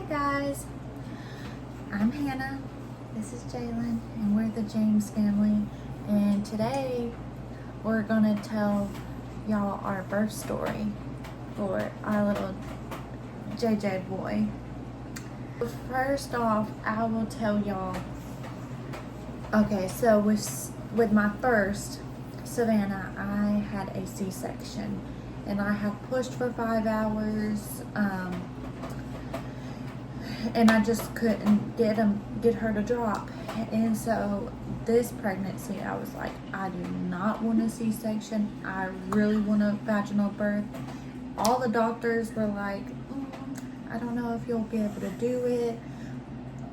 guys, I'm Hannah, this is Jalen, and we're the James family, and today we're gonna tell y'all our birth story for our little JJ boy. First off, I will tell y'all, okay, so with my first, Savannah, I had a C-section, and I had pushed for 5 hours, and I just couldn't get her to drop. And so this pregnancy, I was like, I do not want a C-section. I really want a vaginal birth. All the doctors were like, I don't know if you'll be able to do it.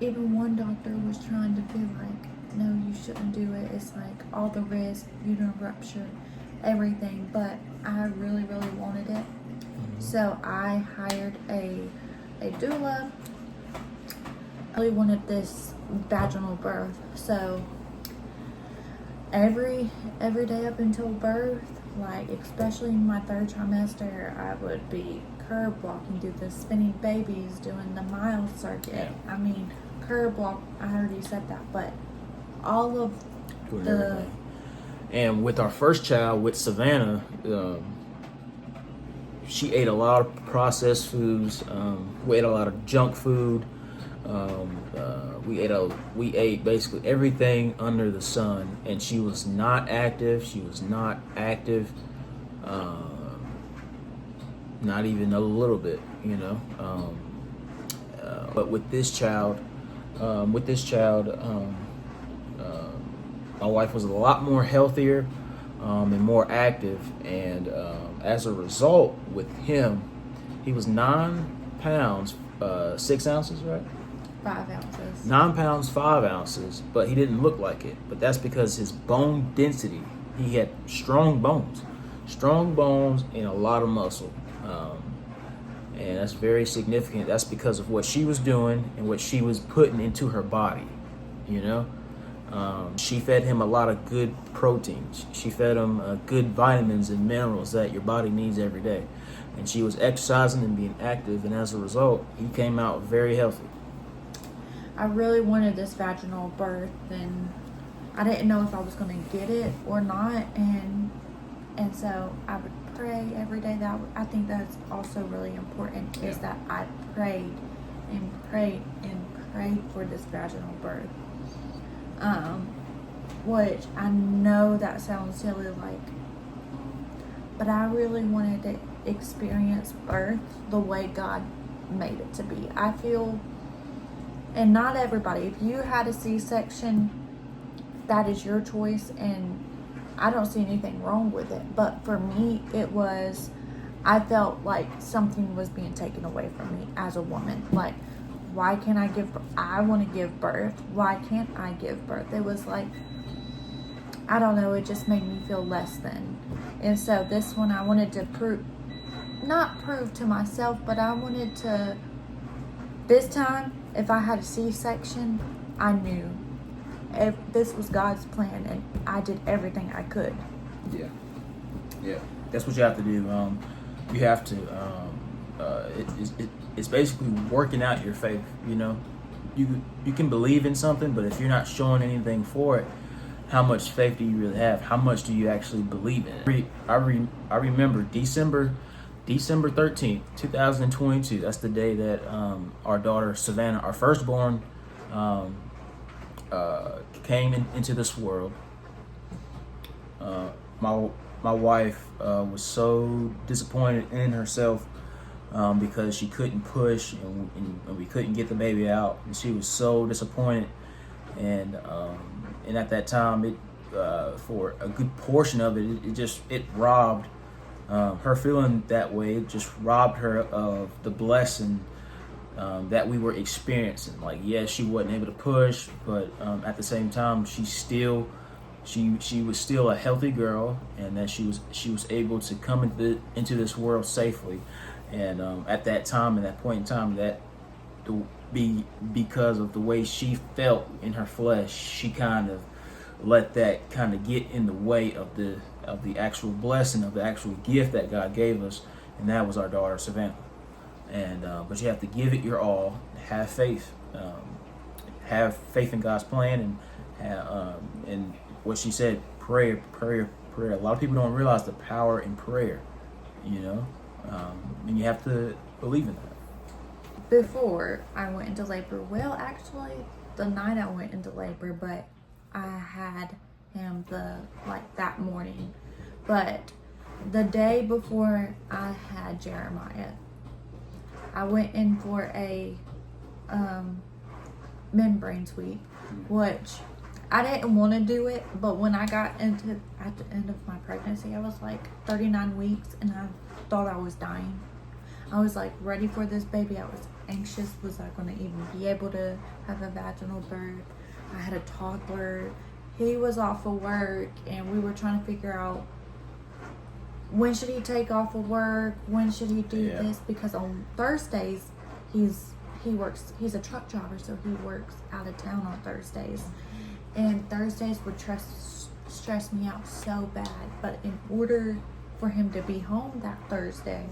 Even one doctor was trying to be like, no, you shouldn't do it. It's like all the risk, uterine rupture, everything. But I really, really wanted it. So I hired a doula. I really wanted this vaginal birth. So every day up until birth, like especially in my 3rd trimester, I would be curb walking, do the spinning babies, doing the mile circuit. I mean, curb walk, I already said that, but all of the... And with our first child, with Savannah, she ate a lot of processed foods. We ate a lot of junk food. We ate basically everything under the sun, and she was not active. Not even a little bit, you know. But with this child, my wife was a lot more healthier and more active, and as a result, with him, he was 9 pounds 6 ounces, right? 5 ounces. 9 pounds 5 ounces, but he didn't look like it. But that's because his bone density. He had strong bones and a lot of muscle, and that's very significant. That's because of what she was doing and what she was putting into her body, you know. She fed him a lot of good proteins. She fed him good vitamins and minerals that your body needs every day. And she was exercising and being active, and as a result, he came out very healthy. I really wanted this vaginal birth, and I didn't know if I was going to get it or not, and so I would pray every day. That I think that's also really important, is that I prayed and prayed and prayed for this vaginal birth. Which I know that sounds silly, but I really wanted to experience birth the way God made it to be. I feel, and not everybody, if you had a C-section, that is your choice, and I don't see anything wrong with it. But for me, I felt like something was being taken away from me as a woman. Like, why can't I give birth? I want to give birth. Why can't I give birth? It was like, I don't know, it just made me feel less than. And so this one, I wanted to not prove to myself, but I wanted to, this time, if I had a C-section, I knew if this was God's plan, and I did everything I could. Yeah, that's what you have to do. You have to, it's basically working out your faith, you know. You can believe in something, but if you're not showing anything for it, how much faith do you really have? How much do you actually believe in it? I remember December 13th, 2022. That's the day that our daughter Savannah, our firstborn, came into this world. My wife was so disappointed in herself because she couldn't push, and we couldn't get the baby out, and she was so disappointed. And at that time, for a good portion of it, it robbed her feeling that way. It just robbed her of the blessing that we were experiencing. Like, yes, she wasn't able to push, but at the same time, she was still a healthy girl, and that she was able to come into this world safely. And at that time, at that point in time, that because of the way she felt in her flesh, she kind of let that kind of get in the way of the actual blessing, of the actual gift that God gave us, and that was our daughter Savannah. And but you have to give it your all, have faith. Have faith in God's plan, and what she said, prayer. A lot of people don't realize the power in prayer, and you have to believe in that. Before I went into labor, well, actually, the night I went into labor, but I had him that morning. But the day before I had Jeremiah, I went in for a membrane sweep, which I didn't want to do it, but when I got at the end of my pregnancy, I was like 39 weeks and I thought I was dying. I was like ready for this baby. I was anxious. Was I going to even be able to have a vaginal birth? I had a toddler. He was off of work and we were trying to figure out when should he take off of work? When should he do this? Because on Thursdays, he's a truck driver, so he works out of town on Thursdays. And Thursdays would stress me out so bad. But in order for him to be home that Thursday,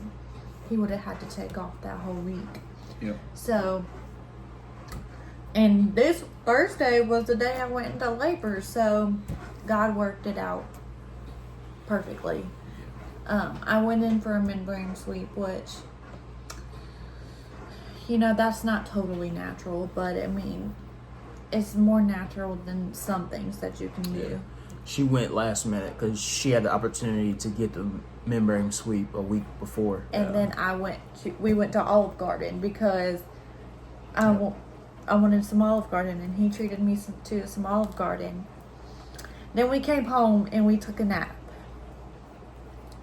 he would have had to take off that whole week. Yep. So, and this Thursday was the day I went into labor, so God worked it out perfectly. I went in for a membrane sweep, which, that's not totally natural, but I mean, it's more natural than some things that you can do. She went last minute because she had the opportunity to get the membrane sweep a week before. And then we went to Olive Garden because I wanted some Olive Garden, and he treated me to some Olive Garden. Then we came home and we took a nap.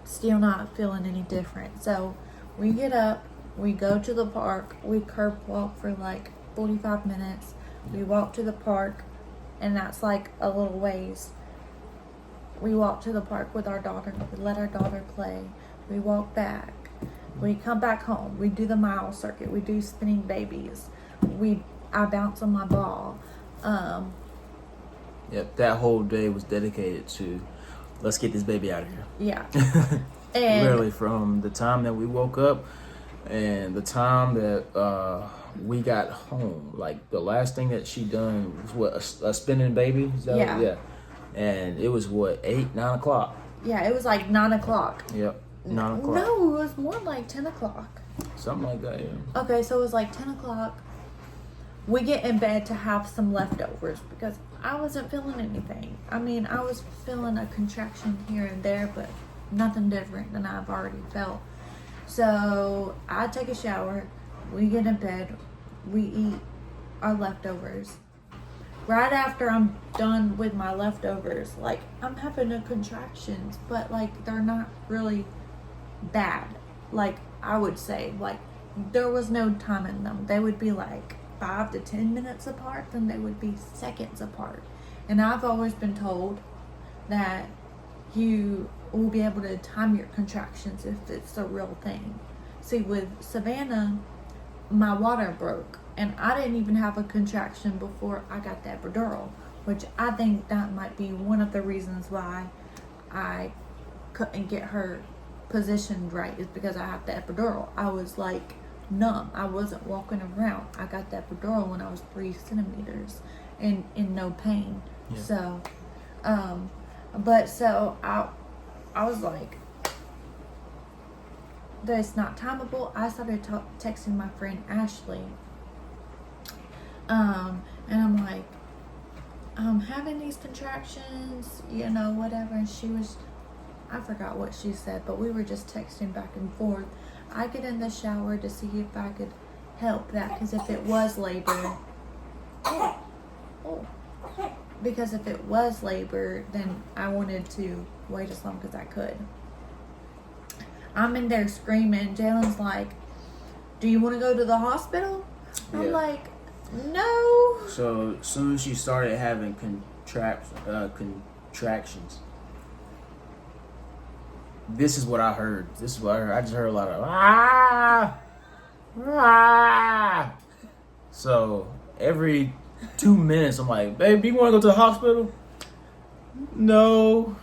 Still not feeling any different. So we get up, we go to the park, we curb walk for like 45 minutes. We walk to the park, and that's like a little ways. We walk to the park with our daughter. We let our daughter play. We walk back. We come back home. We do the mile circuit. We do spinning babies. I bounce on my ball. Yep, that whole day was dedicated to let's get this baby out of here. Yeah. And literally from the time that we woke up and the time that we got home, like the last thing that she done was a spinning baby. Is that yeah. And it was 8, 9 o'clock. Yeah, it was like 9 o'clock. Yep, 9 o'clock. No, it was more like 10 o'clock. Something like that, yeah. Okay, so it was like 10 o'clock. We get in bed to have some leftovers because I wasn't feeling anything. I mean, I was feeling a contraction here and there, but nothing different than I've already felt. So I take a shower, we get in bed, we eat our leftovers. Right after I'm done with my leftovers, like I'm having the contractions, but like they're not really bad. Like I would say, like there was no time in them. They would be like 5 to 10 minutes apart, then they would be seconds apart. And I've always been told that you will be able to time your contractions if it's a real thing. See, with Savannah, my water broke, and I didn't even have a contraction before I got the epidural, which I think that might be one of the reasons why I couldn't get her positioned right, is because I have the epidural. I was like numb. I wasn't walking around. I got the epidural when I was 3 centimeters and in no pain. Yeah. So, but so I was like, that's not timeable. I started texting my friend Ashley. And I'm like, I'm having these contractions, whatever. And she was, I forgot what she said, but we were just texting back and forth. I get in the shower to see if I could help that, because if it was labor, because if it was labor, then I wanted to wait as long as I could. I'm in there screaming. Jalen's like, do you want to go to the hospital? Yeah. I'm like, no. So as soon as she started having contractions, this is what I heard. I just heard a lot of ah. So every 2 minutes, I'm like, babe, do you want to go to the hospital? No,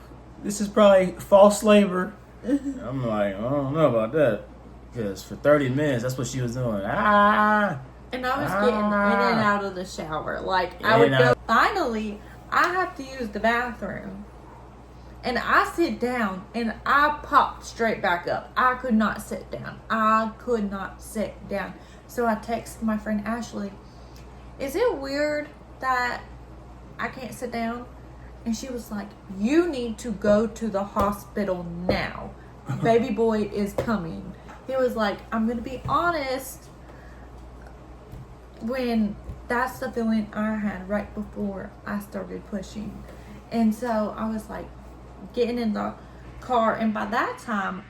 this is probably false labor. I'm like, I don't know about that, because for 30 minutes, that's what she was doing. Ah. And I I was getting in and out of the shower. Like, I would go. Finally, I have to use the bathroom. And I sit down and I popped straight back up. I could not sit down. So I texted my friend Ashley, is it weird that I can't sit down? And she was like, you need to go to the hospital now. Baby boy is coming. He was like, I'm going to be honest. When that's the feeling I had right before I started pushing. And so I was like, getting in the car, and by that time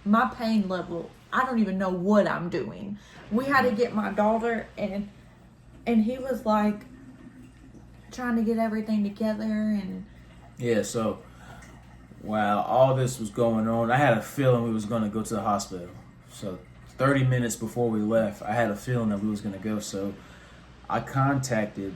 my pain level, I don't even know what I'm doing. We had to get my daughter, and he was like trying to get everything together. And yeah, so while all this was going on, I had a feeling we was going to go to the hospital. So 30 minutes before we left, I had a feeling that we was going to go. So I contacted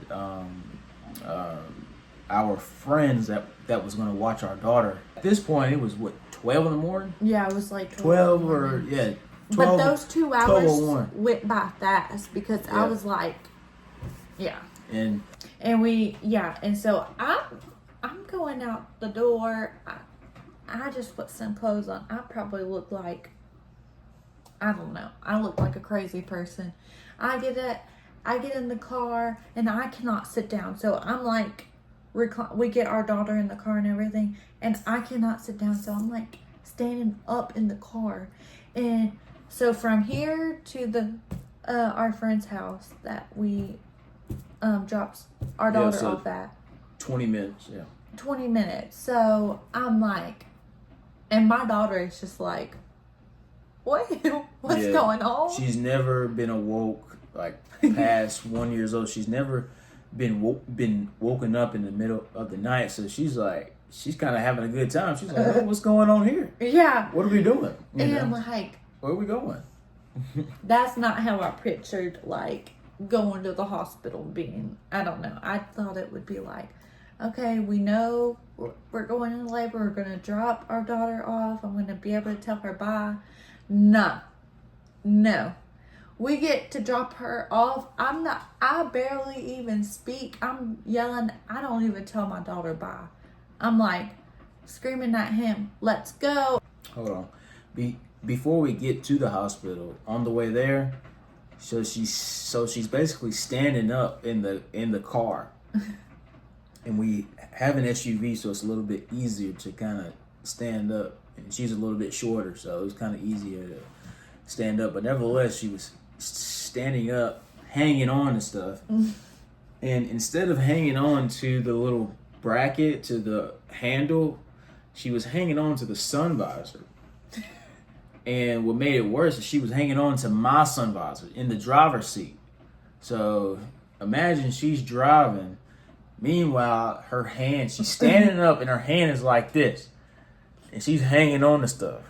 our friends that was going to watch our daughter. At this point, it was, 12 in the morning? Yeah, it was like 12 or, yeah, 12. But those 2 hours went by fast because I was like, yeah. And so I'm going out the door. I just put some clothes on. I probably look like, I don't know. I look like a crazy person. I get in the car and I cannot sit down. So I'm like, we get our daughter in the car and everything, and I cannot sit down. So I'm like standing up in the car. And so from here to the our friend's house that we dropped our daughter off at, 20 minutes. 20 minutes. So I'm like, and my daughter is just like, what's going on? She's never been awoke like past 1 year old. She's never been woken up in the middle of the night. So she's like, she's kind of having a good time. She's like, oh, what's going on here? Yeah. What are we doing? And like, where are we going? That's not how I pictured like going to the hospital being. I don't know. I thought it would be like, okay, we know we're going into labor. We're going to drop our daughter off. I'm going to be able to tell her bye. No. We get to drop her off. I barely even speak. I'm yelling. I don't even tell my daughter bye. I'm like screaming at him, let's go. Hold on. Before we get to the hospital, on the way there, so she's basically standing up in the car. And we have an SUV, so it's a little bit easier to kind of stand up. And she's a little bit shorter, so it was kind of easier to stand up. But nevertheless, she was standing up, hanging on to stuff. And instead of hanging on to the little bracket, to the handle, she was hanging on to the sun visor. And what made it worse is she was hanging on to my sun visor in the driver's seat. So imagine she's driving. Meanwhile, her hand, she's standing up and her hand is like this. And she's hanging on to stuff.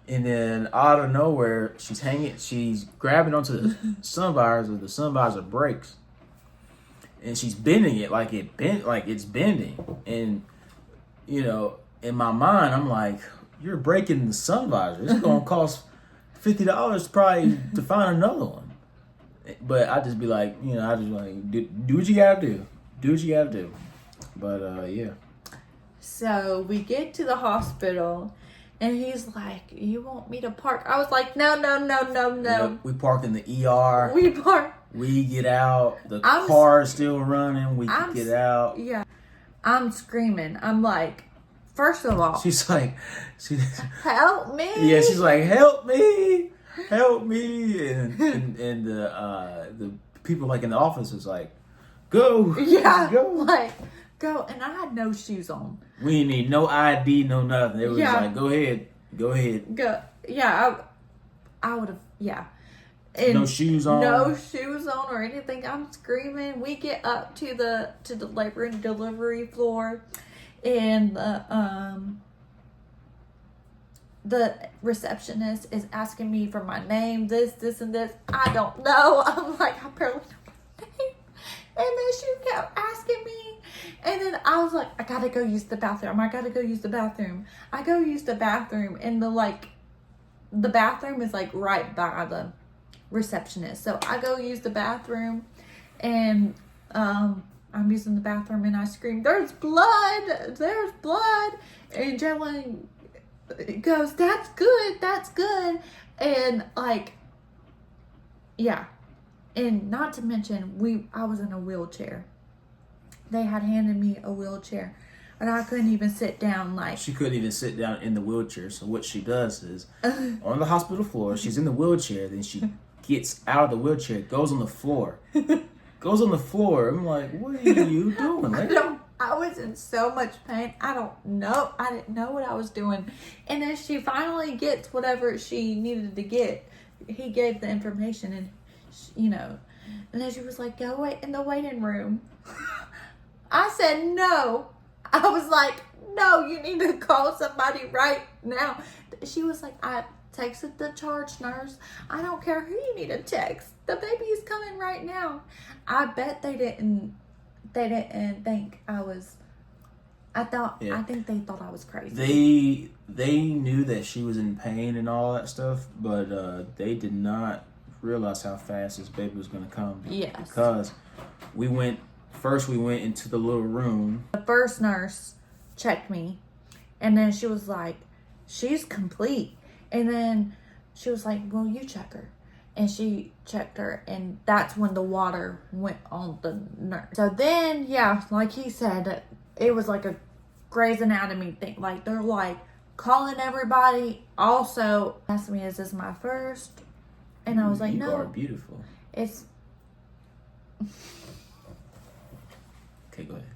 And then out of nowhere, she's grabbing onto the sun visor. The sun visor breaks. And she's bending it like it's bending. And, in my mind, I'm like, you're breaking the sun visor. It's going to cost $50 probably to find another one. But I just be like, I just like, do what you got to do. Do what you got to do. But, yeah. So we get to the hospital, and he's like, you want me to park? I was like, no. Yep, we park in the ER. We get out. The car is still running. We get out. Yeah. I'm screaming. I'm like, first of all. She's like, help me. Yeah, she's like, help me. And the people like in the office was like, go. Yeah. Go. Like, go. And I had no shoes on. We didn't need no ID, no nothing. It was like, go ahead. Go. Yeah, I would have, yeah. And no shoes on. No shoes on or anything. I'm screaming. We get up to the labor and delivery floor, and the receptionist is asking me for my name, this, and this. I don't know. I'm like, I barely know my name. And then she kept asking me. And then I was like, I gotta go use the bathroom. I go use the bathroom, and the bathroom is like right by receptionist. So I go use the bathroom, and I'm using the bathroom, and I scream, "There's blood! There's blood!" And Jalen goes, "That's good, that's good." And like, yeah. And not to mention, I was in a wheelchair. They had handed me a wheelchair, and I couldn't even sit down. Like, she couldn't even sit down in the wheelchair. So what she does is, on the hospital floor, she's in the wheelchair. Then she gets out of the wheelchair, goes on the floor. Goes on the floor. I'm like, what are you doing? I was in so much pain. I don't know. I didn't know what I was doing. And then she finally gets whatever she needed to get. He gave the information, and and then she was like, "Go wait in the waiting room." I said no. I was like, "No, you need to call somebody right now." She was like, "I texted the charge nurse. I don't care who you need to text. The baby is coming right now." I bet they didn't think I was. I think they thought I was crazy. They knew that she was in pain and all that stuff, but they did not realize how fast this baby was going to come. Yes. Because we went into the little room. The first nurse checked me, and then she was like, "She's complete." And then she was like, "Well, you check her." And she checked her, and that's when the water went on the nurse. So then, yeah, like he said, it was like a Grey's Anatomy thing. Like, they're like calling everybody. Also asked me, "Is this my first?" And I was like, "No." You are beautiful. It's... Okay, go ahead.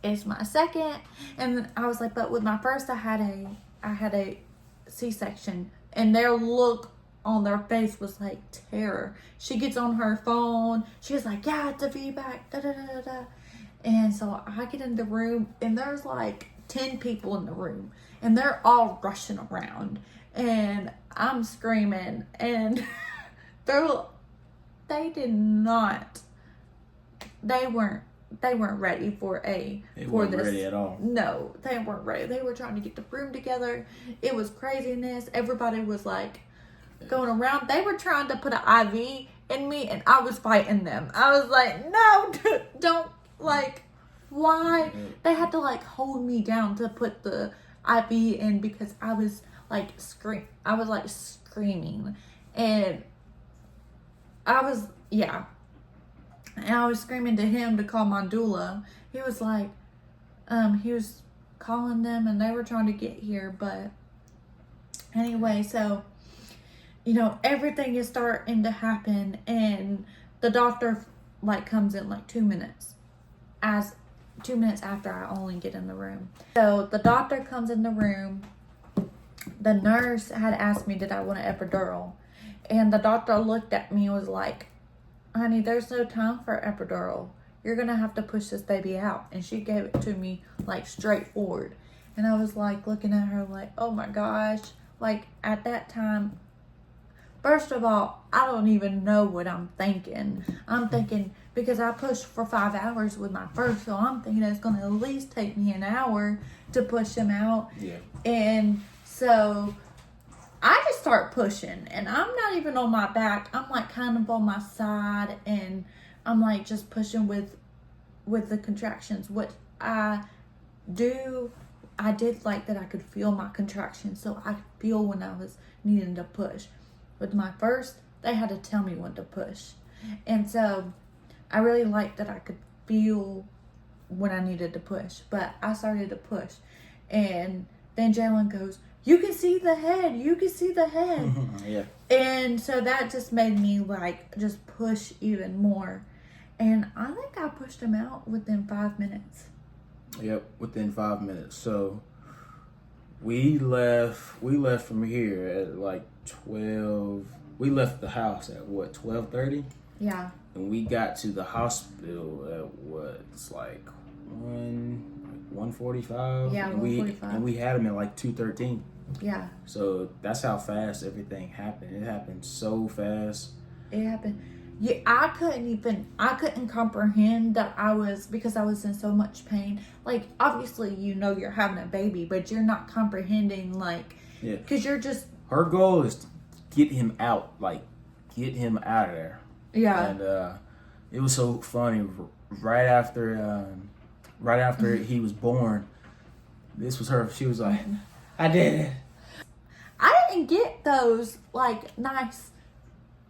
It's my second. And I was like, "But with my first, I had a C-section." And their look on their face was like terror. She gets on her phone. She was like, "Yeah, it's a Vbac, da da da da da." And so I get in the room, and there's like 10 people in the room, and they're all rushing around, and I'm screaming, and they weren't ready for this. They weren't ready at all. No, they weren't ready. They were trying to get the room together. It was craziness. Everybody was like going around. They were trying to put an IV in me, and I was fighting them. I was like, "No, don't, like, why?" They had to like hold me down to put the IV in because I was like screaming, and and I was screaming to him to call my doula. He was like, he was calling them, and they were trying to get here. But anyway, so, everything is starting to happen, and the doctor like comes in like 2 minutes. 2 minutes after I only get in the room. So the doctor comes in the room. The nurse had asked me, did I want an epidural? And the doctor looked at me and was like, "Honey, there's no time for epidural. You're going to have to push this baby out." And she gave it to me like straightforward. And I was like looking at her like, oh my gosh. Like at that time, first of all, I don't even know what I'm thinking. I'm thinking, because I pushed for 5 hours with my first, so I'm thinking it's going to at least take me an hour to push him out. Yeah. And so I just start pushing, and I'm not even on my back. I'm like kind of on my side, and I'm like just pushing with the contractions. What I did like that I could feel my contractions, so I could feel when I was needing to push. With my first, they had to tell me when to push. And so I really liked that I could feel when I needed to push. But I started to push. And then Jalen goes, "You can see the head. You can see the head." Yeah. And so that just made me like just push even more. And I think I pushed him out within 5 minutes. Yep, within 5 minutes. So we left from here at like 12. We left the house at what, 12:30? Yeah. And we got to the hospital at what? It's like 1:45. Yeah, 1:45. And we had him at like 2:13. Yeah. So that's how fast everything happened. It happened so fast. It happened. Yeah, I couldn't comprehend that because I was in so much pain. Like, obviously, you're having a baby, but you're not comprehending, like, Yeah. because you're just... Her goal is get him out, like get him out of there. Yeah. And it was so funny. Right after he was born, this was her. She was like, "I did it." I didn't get those like nice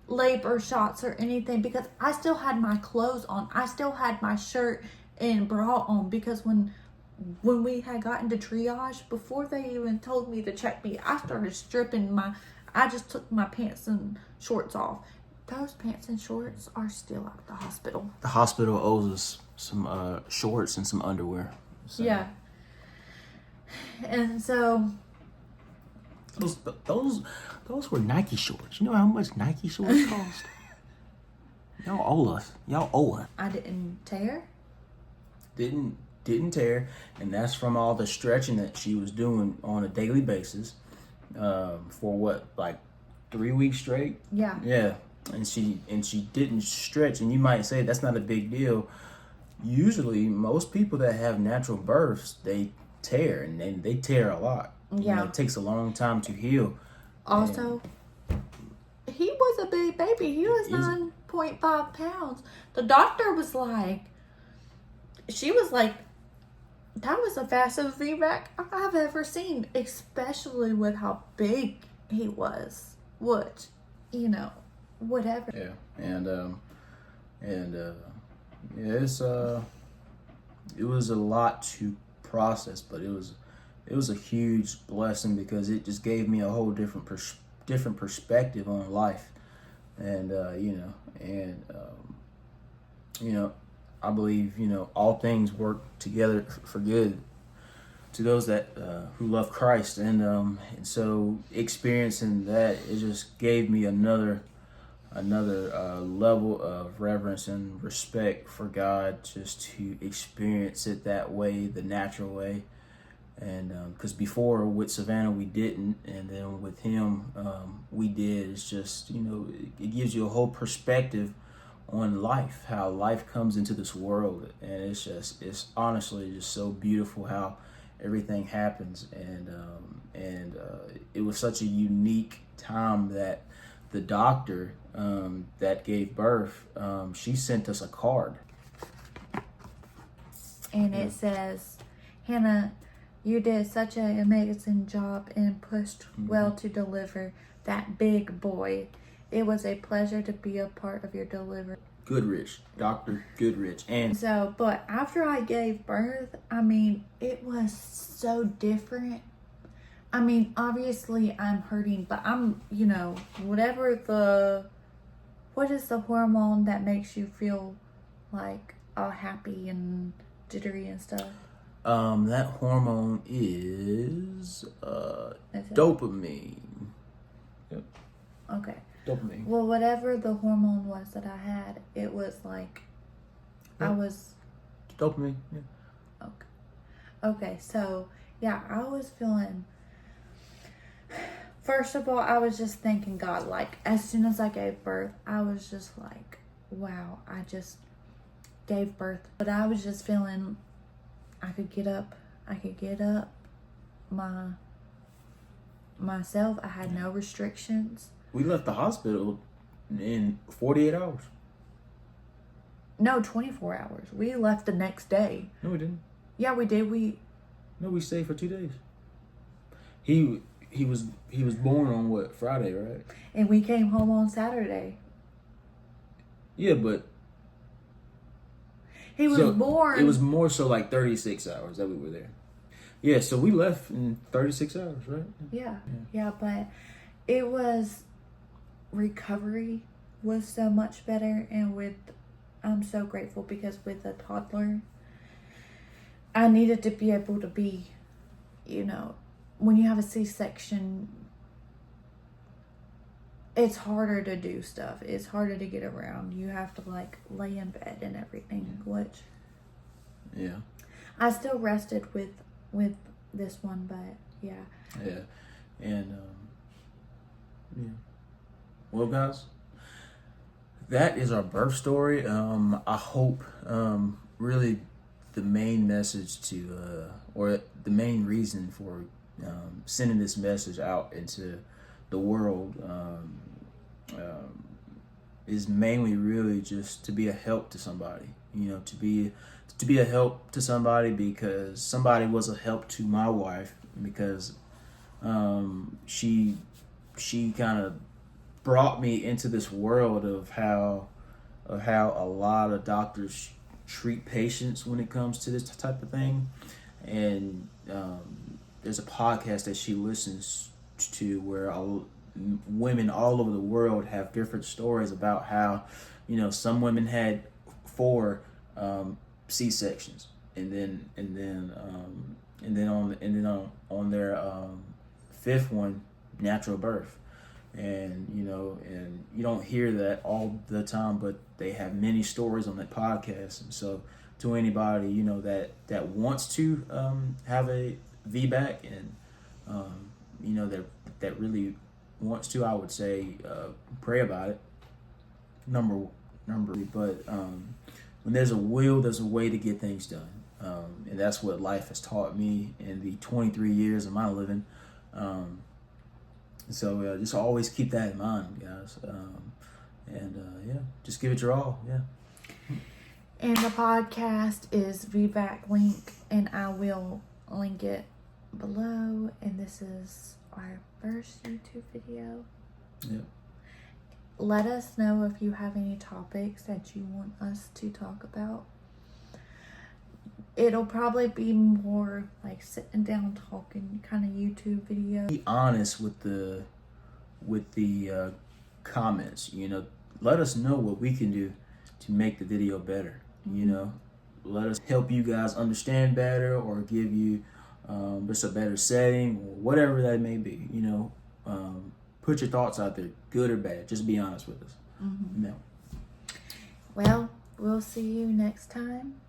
labor shots or anything because I still had my clothes on. I still had my shirt and bra on because when we had gotten to triage, before they even told me to check me, I started stripping I just took my pants and shorts off. Those pants and shorts are still at the hospital. The hospital owes us some shorts and some underwear. So. Yeah. And so those were Nike shorts. You know how much Nike shorts cost? Y'all owe us. Y'all owe us. I didn't tear. Didn't tear, and that's from all the stretching that she was doing on a daily basis, for what, like 3 weeks straight. Yeah. Yeah, and she didn't stretch, and you might say that's not a big deal. Usually, most people that have natural births, they tear, and they tear a lot. Yeah. You know, it takes a long time to heal. Also, he was a big baby. He was 9.5 pounds. The doctor was like, she was like, that was the fastest Vbac I've ever seen, especially with how big he was. Which, you know, whatever. Yeah, and yeah, it was a lot to process, but it was a huge blessing because it just gave me a whole different perspective on life, and I believe all things work together for good to those that who love Christ, and so experiencing that, it just gave me another level of reverence and respect for God, just to experience it that way, the natural way. And because before with Savannah we didn't, and then with him we did. It's just, it gives you a whole perspective on life, how life comes into this world, and it's honestly just so beautiful how everything happens. And it was such a unique time that the doctor that gave birth, she sent us a card, and it says, "Hannah, you did such an amazing job and pushed well to deliver that big boy. It was a pleasure to be a part of your delivery." Goodrich, Dr. Goodrich. And so, but after I gave birth, I mean, it was so different. I mean, obviously I'm hurting, but I'm, what is the hormone that makes you feel like all happy and jittery and stuff? That hormone is dopamine. Yep. Okay. Dopamine. Well, whatever the hormone was that I had, it was like, Yep. I was... Dopamine, yeah. Okay, so, yeah, I was feeling... First of all, I was just thanking God. Like, as soon as I gave birth, I was just like, wow, I just gave birth. But I was just feeling I could get up. Myself. I had no restrictions. We left the hospital in 48 hours. No, 24 hours. We left the next day. No, we didn't. Yeah, we did. We stayed for 2 days. He was born on what, Friday, right? And we came home on Saturday. Yeah, but he was born. It was more so like 36 hours that we were there. Yeah, so we left in 36 hours, right? Yeah, but it was, recovery was so much better, and I'm so grateful because with a toddler, I needed to be able to be, when you have a C-section, it's harder to do stuff. It's harder to get around. You have to lay in bed and everything, which I still rested with this one, but yeah. And well, guys, that is our birth story. I hope really the main message or the main reason for sending this message out into the world is mainly really just to be a help to somebody. You know, to be a help to somebody because somebody was a help to my wife because she kind of brought me into this world of how a lot of doctors treat patients when it comes to this type of thing. And there's a podcast that she listens to where women all over the world have different stories about how, you know, some women had 4 C-sections, and then on their 5th one, natural birth. And you know, and you don't hear that all the time, but they have many stories on that podcast. And so to anybody, you know, that wants to have a VBAC and you know, that really wants to, I would say pray about it. Number but when there's a will, there's a way to get things done, and that's what life has taught me in the 23 years of my living. So just always keep that in mind, guys. Yeah, just give it your all. Yeah. And the podcast is Vbac link, and I will link it below. And this is our first YouTube video. Yeah. Let us know if you have any topics that you want us to talk about. It'll probably be more like sitting down talking kind of YouTube video. Be honest with the comments. You know, let us know what we can do to make the video better. You know, let us help you guys understand better, or give you just a better setting, or whatever that may be. You know, put your thoughts out there, good or bad. Just be honest with us. Mm-hmm. No. Well, we'll see you next time.